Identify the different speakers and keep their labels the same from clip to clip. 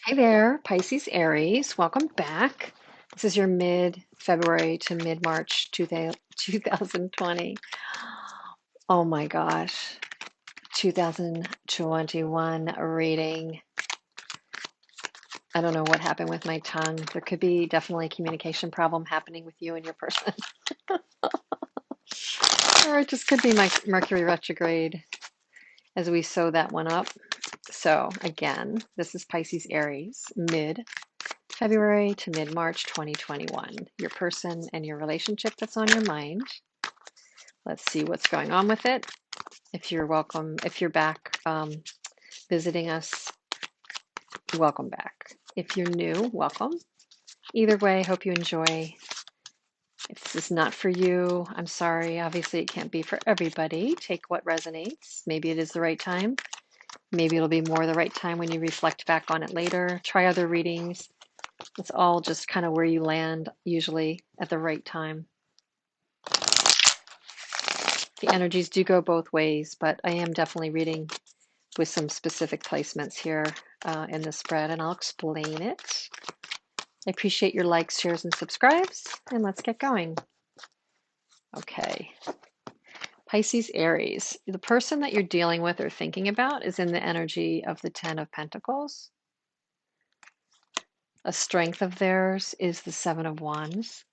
Speaker 1: Hi there, Pisces Aries. Welcome back. This is your mid-February to mid-March 2020. Oh my gosh, 2021 reading. I don't know what happened with my tongue. There could be definitely a communication problem happening with you and your person. Or it just could be my Mercury retrograde as we sew that one up. So again, this is Pisces Aries, mid-February to mid-March 2021. Your person and your relationship that's on your mind. Let's see what's going on with it. If you're welcome, if you're back visiting us, welcome back. If you're new, welcome. Either way, hope you enjoy. If this is not for you, I'm sorry. Obviously, it can't be for everybody. Take what resonates. Maybe it is the right time. Maybe it'll be more the right time when you reflect back on it later. Try other readings. It's all just kind of where you land, usually at the right time. The energies do go both ways, but I am definitely reading with some specific placements here in the spread, and I'll explain it. I appreciate your likes, shares, and subscribes, and let's get going. Okay. Pisces Aries. The person that you're dealing with or thinking about is in the energy of the Ten of Pentacles. A strength of theirs is the Seven of Wands.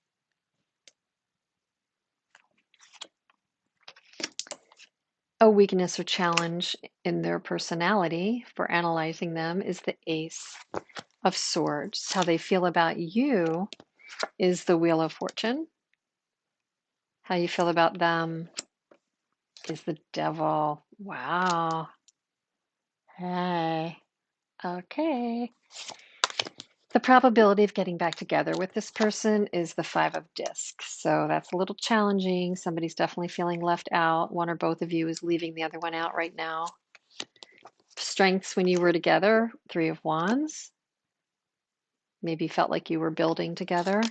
Speaker 1: A weakness or challenge in their personality for analyzing them is the Ace of Swords. How they feel about you is the Wheel of Fortune. How you feel about them is the Devil. Wow. Hey. Okay. The probability of getting back together with this person is the Five of Discs. So that's a little challenging. Somebody's definitely feeling left out. One or both of you is leaving the other one out right now. Strengths when you were together, Three of Wands. Maybe felt like you were building together,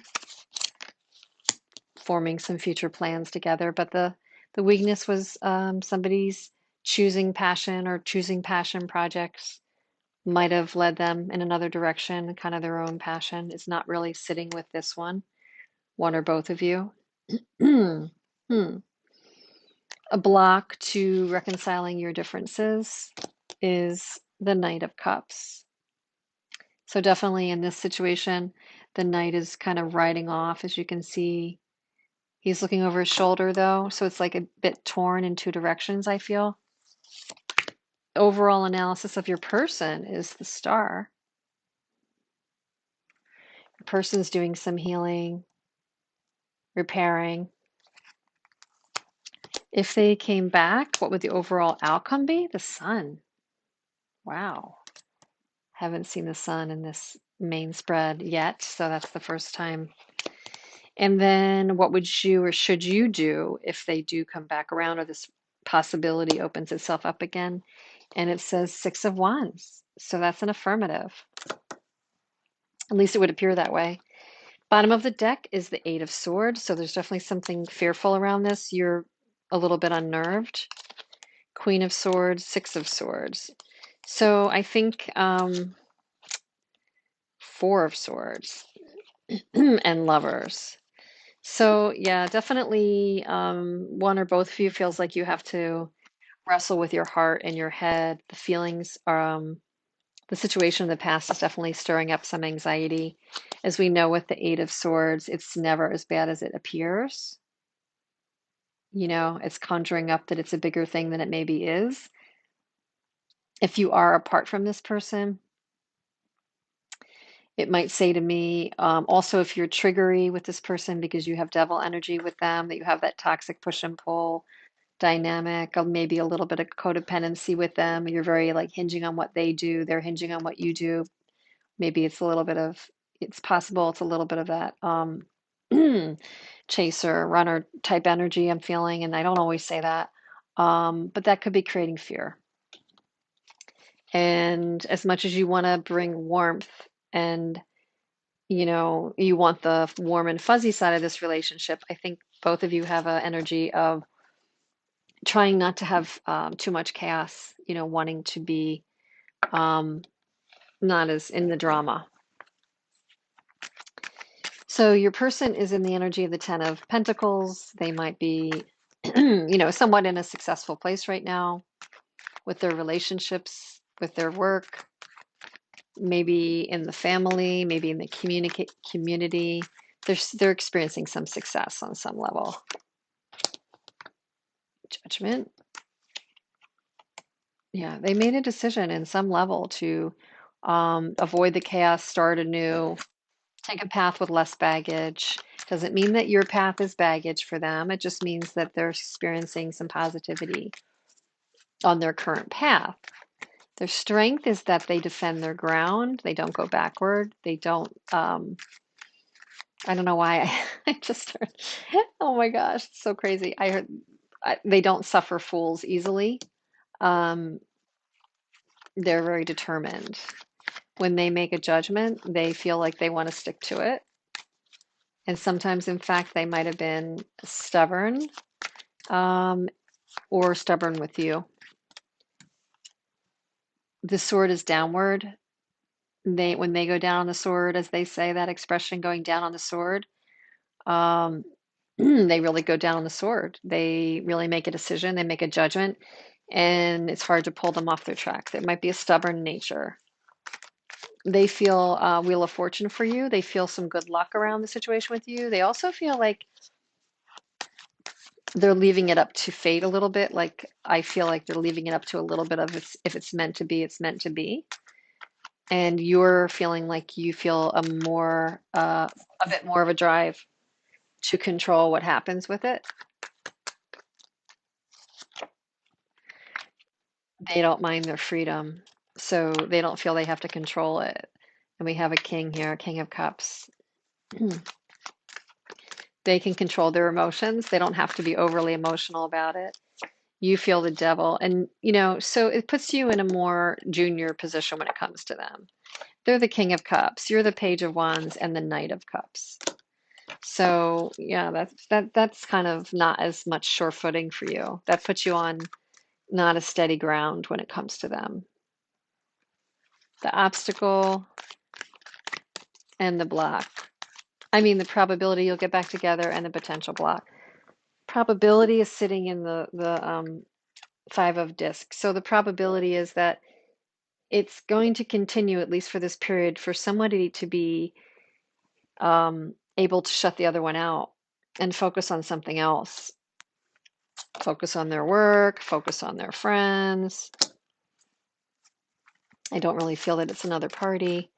Speaker 1: forming some future plans together. But the weakness was somebody's choosing passion or choosing passion projects might have led them in another direction, kind of their own passion is not really sitting with this one or both of you. A block to reconciling your differences is the Knight of Cups. So definitely in this situation, the Knight is kind of riding off, as you can see. He's looking over his shoulder though, so it's like a bit torn in two directions, I feel. Overall analysis of your person is the Star. The person's doing some healing, repairing. If they came back, what would the overall outcome be? The Sun. Wow. Haven't seen the Sun in this main spread yet, so that's the first time. And then what would you or should you do if they do come back around or this possibility opens itself up again? And it says Six of Wands. So that's an affirmative. At least it would appear that way. Bottom of the deck is the Eight of Swords. So there's definitely something fearful around this. You're a little bit unnerved. Queen of Swords, Six of Swords. So I think Four of Swords and Lovers. So yeah, definitely one or both of you feels like you have to wrestle with your heart and your head. The feelings, the situation in the past is definitely stirring up some anxiety. As we know with the Eight of Swords, it's never as bad as it appears. You know, it's conjuring up that it's a bigger thing than it maybe is. If you are apart from this person, it might say to me, also if you're triggery with this person because you have devil energy with them, that you have that toxic push and pull dynamic, or maybe a little bit of codependency with them. You're very like hinging on what they do, they're hinging on what you do. Maybe it's a little bit of, it's possible it's a little bit of that chaser, runner type energy I'm feeling, and I don't always say that, but that could be creating fear. And as much as you want to bring warmth and you know, you want the warm and fuzzy side of this relationship, I think both of you have an energy of trying not to have too much chaos, you know, wanting to be not as in the drama. So your person is in the energy of the Ten of Pentacles. They might be, somewhat in a successful place right now with their relationships, with their work, maybe in the family, maybe in the community. They're experiencing some success on some level. Judgment. Yeah, they made a decision in some level to avoid the chaos, start anew, take a path with less baggage. Doesn't mean that your path is baggage for them. It just means that they're experiencing some positivity on their current path. Their strength is that they defend their ground. They don't go backward. They don't, I don't know why I just heard, oh my gosh, it's so crazy. I heard they don't suffer fools easily. Um, they're very determined. When they make a judgment, they feel like they want to stick to it. And sometimes, in fact, they might have been stubborn or stubborn with you. The sword is downward. When they go down on the sword, as they say, that expression, going down on the sword, they really go down on the sword. They really make a decision. They make a judgment, and it's hard to pull them off their tracks. It might be a stubborn nature. They feel Wheel of Fortune for you. They feel some good luck around the situation with you. They also feel like they're leaving it up to fate a little bit. Like I feel like they're leaving it up to a little bit of if it's meant to be, it's meant to be. And you're feeling like you feel a bit more of a drive to control what happens with it. They don't mind their freedom, so they don't feel they have to control it. And we have a king here, a King of Cups. They can control their emotions. They don't have to be overly emotional about it. You feel the devil. And, so it puts you in a more junior position when it comes to them. They're the King of Cups. You're the Page of Wands and the Knight of Cups. So yeah, that's kind of not as much sure footing for you. That puts you on not a steady ground when it comes to them. The obstacle and the block. I mean, the probability you'll get back together and the potential block. Probability is sitting in the Five of Discs. So the probability is that it's going to continue, at least for this period, for somebody to be able to shut the other one out and focus on something else. Focus on their work, focus on their friends. I don't really feel that it's another party.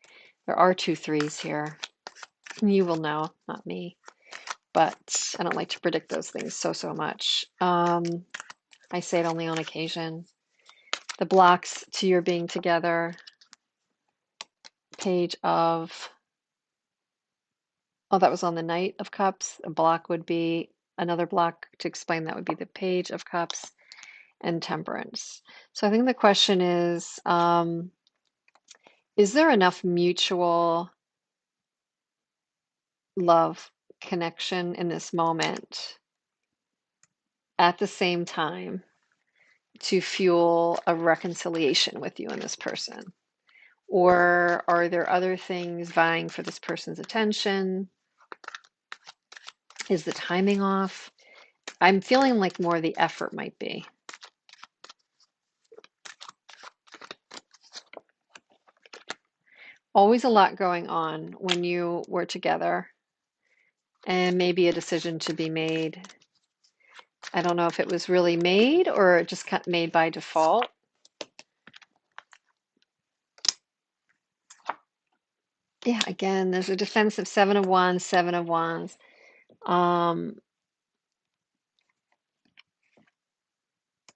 Speaker 1: There are 2 3s here. You will know, not me. But I don't like to predict those things so much. I say it only on occasion. The blocks to your being together. Page of, that was on the Knight of Cups. A block would be, another block to explain that would be the Page of Cups and Temperance. So I think the question is there enough mutual love connection in this moment at the same time to fuel a reconciliation with you and this person? Or are there other things vying for this person's attention? Is the timing off? I'm feeling like more the effort might be. Always a lot going on when you were together, and maybe a decision to be made. I don't know if it was really made or just made by default. Yeah, again, there's a defensive 7 of Wands, 7 of Wands.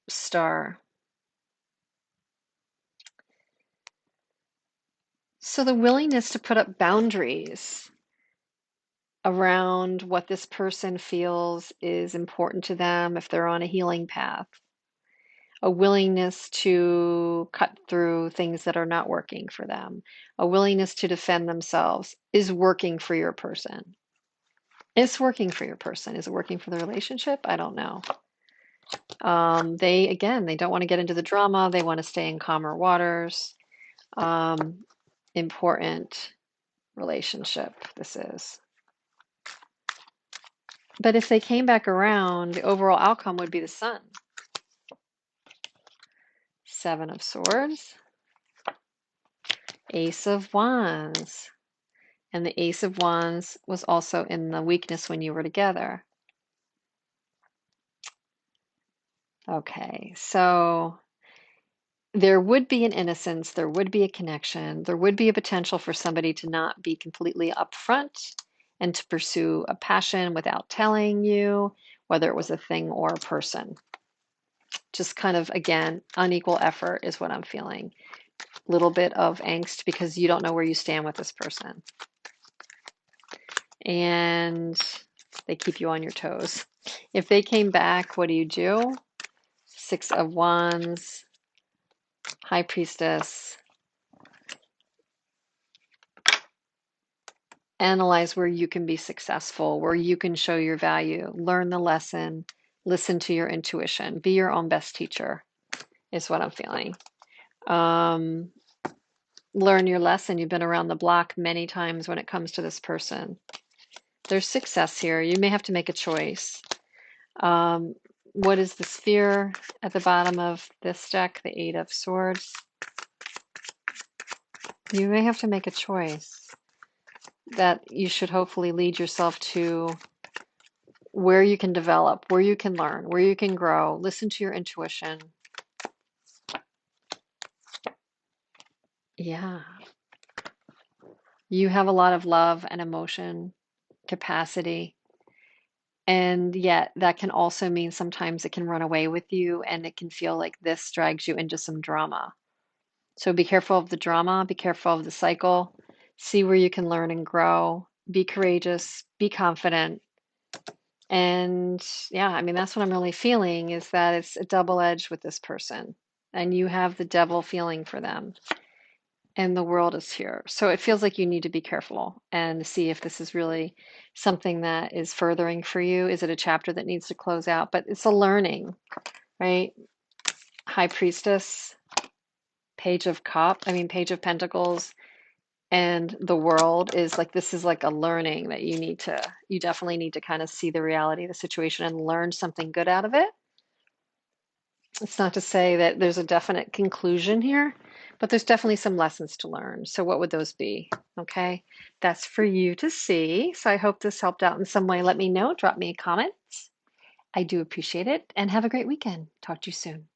Speaker 1: Star. So the willingness to put up boundaries around what this person feels is important to them if they're on a healing path. A willingness to cut through things that are not working for them. A willingness to defend themselves is working for your person. It's working for your person. Is it working for the relationship? I don't know. They don't want to get into the drama. They want to stay in calmer waters. important relationship this is. But if they came back around, the overall outcome would be the Sun. Seven of Swords, Ace of Wands. And the Ace of Wands was also in the weakness when you were together. Okay, so there would be an innocence, there would be a connection, there would be a potential for somebody to not be completely upfront and to pursue a passion without telling you, whether it was a thing or a person. Just kind of, again, unequal effort is what I'm feeling. A little bit of angst because you don't know where you stand with this person. And they keep you on your toes. If they came back, what do? Six of Wands, High Priestess. Analyze where you can be successful, where you can show your value, learn the lesson, listen to your intuition, be your own best teacher is what I'm feeling. Learn your lesson. You've been around the block many times when it comes to this person. There's success here. You may have to make a choice. What is the sphere at the bottom of this deck? The Eight of Swords. You may have to make a choice that you should hopefully lead yourself to where you can develop, where you can learn, where you can grow. Listen to your intuition. Yeah. You have a lot of love and emotion capacity. And yet that can also mean sometimes it can run away with you and it can feel like this drags you into some drama. So be careful of the drama, be careful of the cycle, see where you can learn and grow, be courageous, be confident. And yeah, I mean, that's what I'm really feeling is that it's a double edge with this person and you have the devil feeling for them and the world is here. So it feels like you need to be careful and see if this is really something that is furthering for you. Is it a chapter that needs to close out? But it's a learning, right? High Priestess, Page of Pentacles, and the world is like, this is like a learning that you definitely need to kind of see the reality of the situation and learn something good out of it. It's not to say that there's a definite conclusion here, but there's definitely some lessons to learn. So what would those be? Okay, that's for you to see. So I hope this helped out in some way. Let me know, drop me a comment. I do appreciate it, and have a great weekend. Talk to you soon.